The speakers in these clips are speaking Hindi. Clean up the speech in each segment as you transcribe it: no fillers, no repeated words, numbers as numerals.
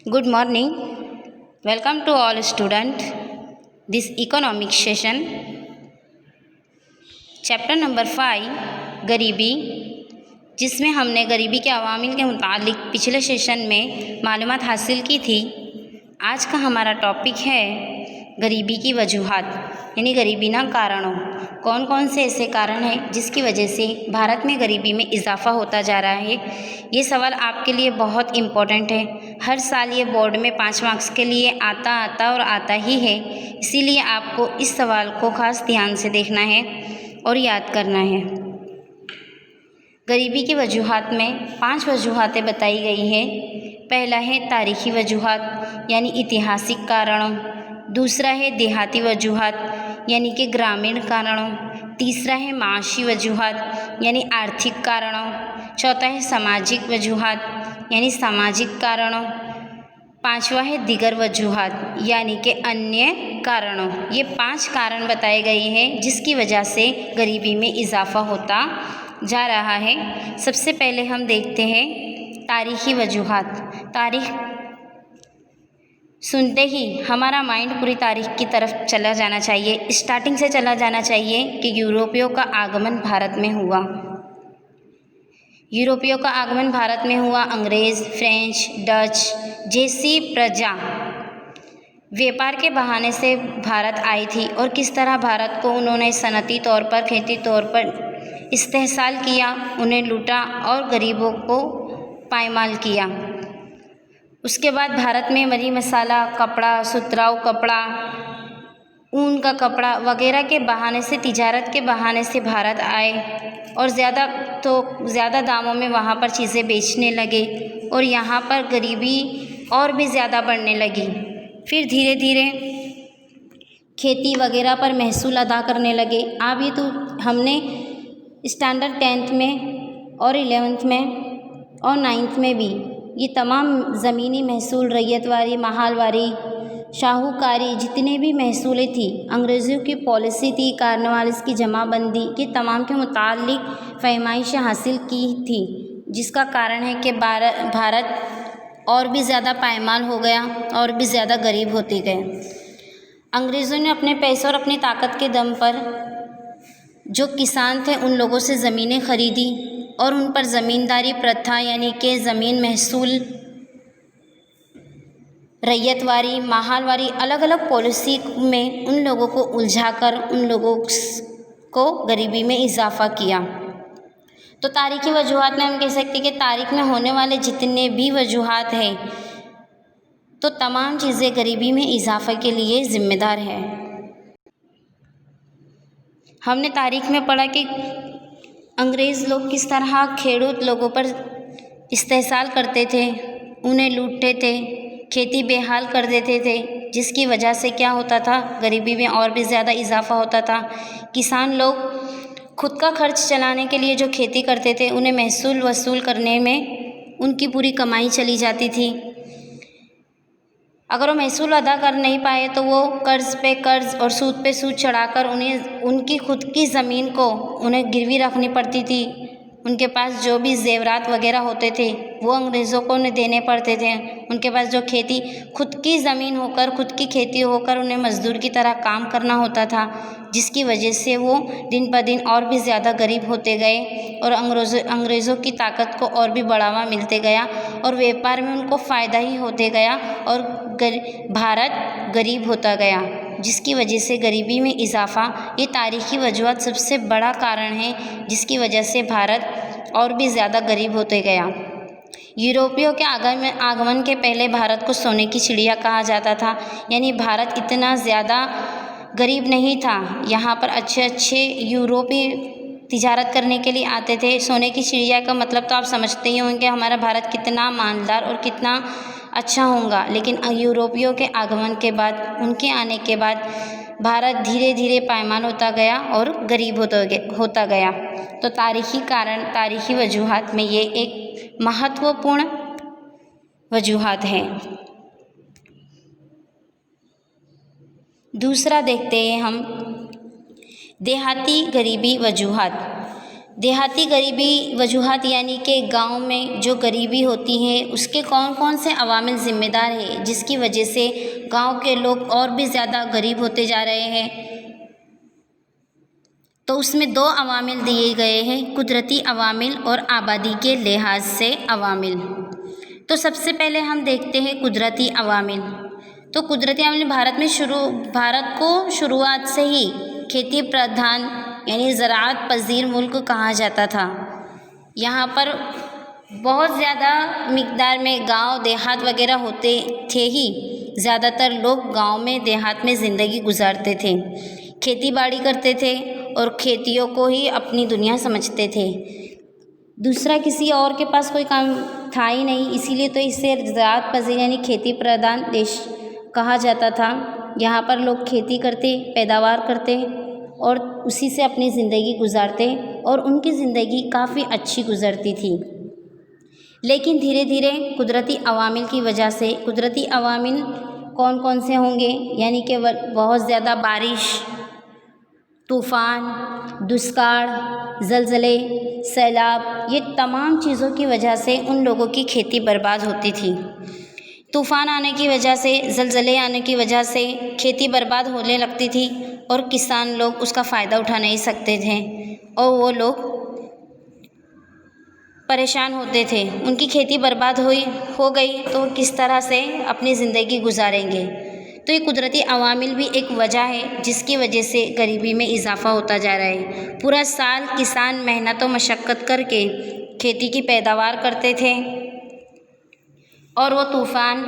Good morning. Welcome to all students. This economic session, chapter number 5 गरीबी, जिसमें हमने गरीबी के अवामिल के मुतालिक पिछले सेशन में मालूमात हासिल की थी। आज का हमारा टॉपिक है गरीबी की वजूहात, यानी गरीबी ना कारणों। कौन कौन से ऐसे कारण हैं जिसकी वजह से भारत में गरीबी में इजाफ़ा होता जा रहा है। ये सवाल आपके लिए बहुत इम्पोर्टेंट है। हर साल ये बोर्ड में 5 मार्क्स के लिए आता ही है। इसीलिए आपको इस सवाल को ख़ास ध्यान से देखना है और याद करना है। गरीबी की वजूहात में 5 वजूहातें बताई गई है। पहला है तारीख़ी वजूहात, यानी ऐतिहासिक कारणों। दूसरा है देहाती वजूहात, यानी कि ग्रामीण कारणों। तीसरा है माशी वजूहात, यानी आर्थिक कारणों। चौथा है सामाजिक वजूहात, यानी सामाजिक कारणों। पांचवा है दिगर वजूहात, यानी कि अन्य कारणों। ये 5 कारण बताए गए हैं जिसकी वजह से गरीबी में इजाफ़ा होता जा रहा है। सबसे पहले हम देखते हैं तारीख़ी वजूहात। तारीख़ सुनते ही हमारा माइंड पूरी तारीख़ की तरफ चला जाना चाहिए। स्टार्टिंग से चला जाना चाहिए कि यूरोपियों का आगमन भारत में हुआ। यूरोपियों का आगमन भारत में हुआ। अंग्रेज़, फ्रेंच, डच जैसी प्रजा व्यापार के बहाने से भारत आई थी और किस तरह भारत को उन्होंने सनती तौर पर, खेती तौर पर इस्तेहसाल किया, उन्हें लूटा और गरीबों को पायमाल किया। उसके बाद भारत में मरी मसाला, कपड़ा, सुतराउ कपड़ा, ऊन का कपड़ा वगैरह के बहाने से, तिजारत के बहाने से भारत आए और ज़्यादा दामों में वहाँ पर चीज़ें बेचने लगे और यहाँ पर गरीबी और भी ज़्यादा बढ़ने लगी। फिर धीरे धीरे खेती वगैरह पर महसूल अदा करने लगे। अब ये तो हमने स्टैंडर्ड 10th में और 11th में और 9th में भी ये तमाम ज़मीनी महसूल, रैयतवारी, महालवारी, शाहूकारी, जितने भी महसूलें थी, अंग्रेज़ों की पॉलिसी थी, कार्नवालिस की जमाबंदी, ये तमाम के मुतालिक फहमाइश हासिल की थी, जिसका कारण है कि भारत और भी ज़्यादा पायमाल हो गया और भी ज़्यादा गरीब होते गए। अंग्रेज़ों ने अपने पैसे और अपनी ताकत के दम पर जो किसान थे उन लोगों से ज़मीनें खरीदी और उन पर ज़मींदारी प्रथा, यानी कि ज़मीन महसूल, रैयतवारी, महालवारी, अलग अलग पॉलिसी में उन लोगों को उलझाकर उन लोगों को गरीबी में इजाफ़ा किया। तो तारीख़ी वजूहात में हम कह सकते हैं कि तारीख़ में होने वाले जितने भी वजूहात हैं, तो तमाम चीज़ें गरीबी में इजाफ़े के लिए ज़िम्मेदार है। हमने तारीख़ में पढ़ा कि अंग्रेज़ लोग किस तरह खेडूत लोगों पर इस्तेहसाल करते थे, उन्हें लूटते थे, खेती बेहाल कर देते थे, जिसकी वजह से क्या होता था, गरीबी में और भी ज़्यादा इजाफ़ा होता था। किसान लोग खुद का खर्च चलाने के लिए जो खेती करते थे, उन्हें महसूल वसूल करने में उनकी पूरी कमाई चली जाती थी। अगर वो महसूल अदा कर नहीं पाए तो वो कर्ज़ पे कर्ज़ और सूद पे सूद चढ़ाकर उन्हें उनकी खुद की ज़मीन को उन्हें गिरवी रखनी पड़ती थी। उनके पास जो भी ज़ेवरात वगैरह होते थे वो अंग्रेज़ों को उन्हें देने पड़ते थे। उनके पास जो खेती, खुद की ज़मीन होकर, खुद की खेती होकर उन्हें मज़दूर की तरह काम करना होता था, जिसकी वजह से वो दिन ब दिन और भी ज़्यादा गरीब होते गए और अंग्रेज़ों की ताकत को और भी बढ़ावा मिलते गया और व्यापार में उनको फ़ायदा ही होते गया और भारत गरीब होता गया, जिसकी वजह से गरीबी में इजाफ़ा, ये तारीख़ी वजूहात सबसे बड़ा कारण है जिसकी वजह से भारत और भी ज़्यादा गरीब होते गया। यूरोपियों के आगमन के पहले भारत को सोने की चिड़िया कहा जाता था, यानी भारत इतना ज़्यादा गरीब नहीं था। यहाँ पर अच्छे अच्छे यूरोपी तिजारत करने के लिए आते थे। सोने की चिड़िया का मतलब तो आप समझते ही होंगे, हमारा भारत कितना मालदार और कितना अच्छा होगा। लेकिन यूरोपियों के आगमन के बाद, उनके आने के बाद भारत धीरे धीरे पायमाल होता गया और गरीब होता गया। तो तारीख़ी कारण, तारीख़ी वजूहात में ये एक महत्वपूर्ण वजूहात है। दूसरा देखते हैं हम देहाती गरीबी वजूहात। देहाती गरीबी वजूहात यानी कि गांव में जो गरीबी होती है उसके कौन कौन से अवामिल ज़िम्मेदार है जिसकी वजह से गांव के लोग और भी ज़्यादा गरीब होते जा रहे हैं। तो उसमें 2 अवामिल दिए गए हैं, कुदरती अवामिल और आबादी के लिहाज से अवामिल। तो सबसे पहले हम देखते हैं कुदरती अवामिल। तो कुदरती अवामिल भारत को शुरुआत से ही खेती प्रधान यानी ज़राअत पज़ीर मुल्क कहा जाता था। यहाँ पर बहुत ज़्यादा मिक़दार में गांव देहात वगैरह होते थे ही, ज़्यादातर लोग गांव में देहात में ज़िंदगी गुजारते थे, खेती बाड़ी करते थे और खेतियों को ही अपनी दुनिया समझते थे। दूसरा किसी और के पास कोई काम था ही नहीं, इसीलिए तो इसे ज़राअत पज़ीर यानी खेती प्रधान देश कहा जाता था। यहाँ पर लोग खेती करते, पैदावार करते और उसी से अपनी ज़िंदगी गुजारते और उनकी ज़िंदगी काफ़ी अच्छी गुजरती थी। लेकिन धीरे धीरे कुदरती अवामिल की वजह से, कुदरती अवामिल कौन कौन से होंगे यानी कि बहुत ज़्यादा बारिश, तूफ़ान, दुष्काल, ज़लज़ले, सैलाब, ये तमाम चीज़ों की वजह से उन लोगों की खेती बर्बाद होती थी। तूफ़ान आने की वजह से, ज़लज़ले आने की वजह से खेती बर्बाद होने लगती थी और किसान लोग उसका फ़ायदा उठा नहीं सकते थे और वो लोग परेशान होते थे। उनकी खेती बर्बाद हो गई तो वो किस तरह से अपनी ज़िंदगी गुजारेंगे। तो ये कुदरती अवामिल भी एक वजह है जिसकी वजह से गरीबी में इजाफ़ा होता जा रहा है। पूरा साल किसान मेहनत और मशक्क़त करके खेती की पैदावार करते थे और वो तूफ़ान,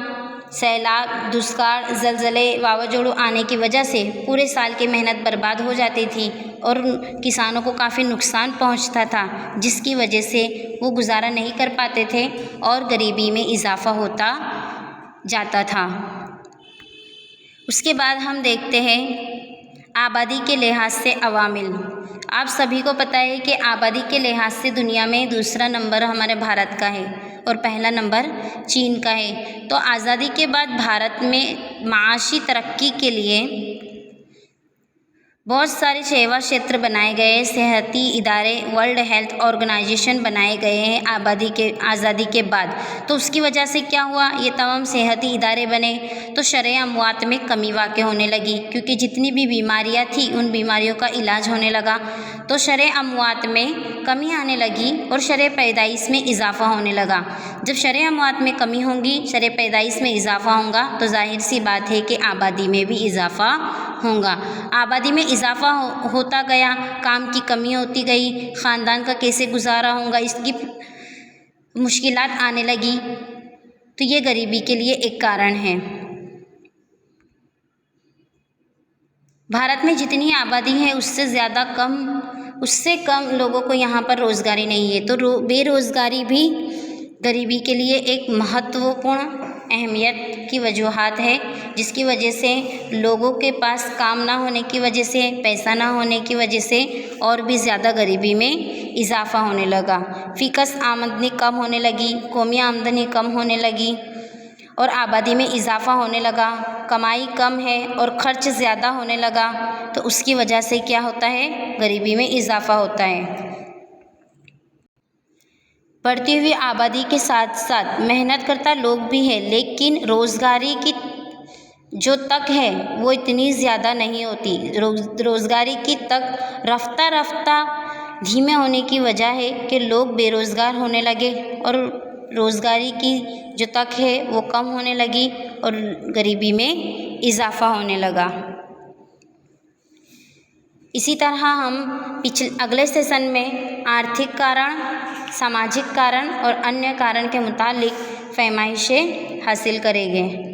सैलाब, दुष्काल, ज़लज़ले, वावाज़ोड़ू आने की वजह से पूरे साल की मेहनत बर्बाद हो जाती थी और किसानों को काफ़ी नुकसान पहुंचता था, जिसकी वजह से वो गुजारा नहीं कर पाते थे और गरीबी में इजाफ़ा होता जाता था। उसके बाद हम देखते हैं आबादी के लिहाज से अवामिल। आप सभी को पता है कि आबादी के लिहाज से दुनिया में दूसरा नंबर हमारे भारत का है और पहला नंबर चीन का है। तो आज़ादी के बाद भारत में माशी तरक्की के लिए बहुत सारे सेवा क्षेत्र बनाए गए, सेहती इदारे, वर्ल्ड हेल्थ ऑर्गेनाइजेशन बनाए गए हैं आज़ादी के बाद। तो उसकी वजह से क्या हुआ, ये तमाम सेहती इदारे बने तो शरह अमवात में कमी वाक़ होने लगी, क्योंकि जितनी भी बीमारियां थी उन बीमारियों का इलाज होने लगा। तो शरह अमवात में कमी आने लगी और शरह पैदाइश में इजाफ़ा होने लगा। जब शरह अमवात में कमी होगी, शरह पैदाइश में इजाफ़ा होगा तो जाहिर सी बात है कि आबादी में भी इजाफ़ा होगा। आबादी में इजाफ़ा होता गया, काम की कमी होती गई, ख़ानदान का कैसे गुजारा होगा इसकी मुश्किलात आने लगी। तो ये गरीबी के लिए एक कारण है। भारत में जितनी आबादी है उससे कम लोगों को यहाँ पर रोज़गारी नहीं है। तो बेरोज़गारी भी गरीबी के लिए एक महत्वपूर्ण अहमियत की वजूहात है, जिसकी वजह से लोगों के पास काम ना होने की वजह से, पैसा ना होने की वजह से और भी ज़्यादा गरीबी में इजाफ़ा होने लगा। फ़िकस आमदनी कम होने लगी, कौमी आमदनी कम होने लगी और आबादी में इजाफ़ा होने लगा। कमाई कम है और ख़र्च ज़्यादा होने लगा, तो उसकी वजह से क्या होता है, गरीबी में इजाफ़ा होता है। बढ़ती हुई आबादी के साथ साथ मेहनत करता लोग भी हैं, लेकिन रोज़गारी की जो तक है वो इतनी ज़्यादा नहीं होती। रोज़गारी की तक रफ्ता धीमे होने की वजह है कि लोग बेरोज़गार होने लगे और रोज़गारी की जो तक है वो कम होने लगी और गरीबी में इजाफ़ा होने लगा। इसी तरह हम अगले सेशन में आर्थिक कारण, सामाजिक कारण और अन्य कारण के मुतालिक फरमाइशें हासिल करेंगे।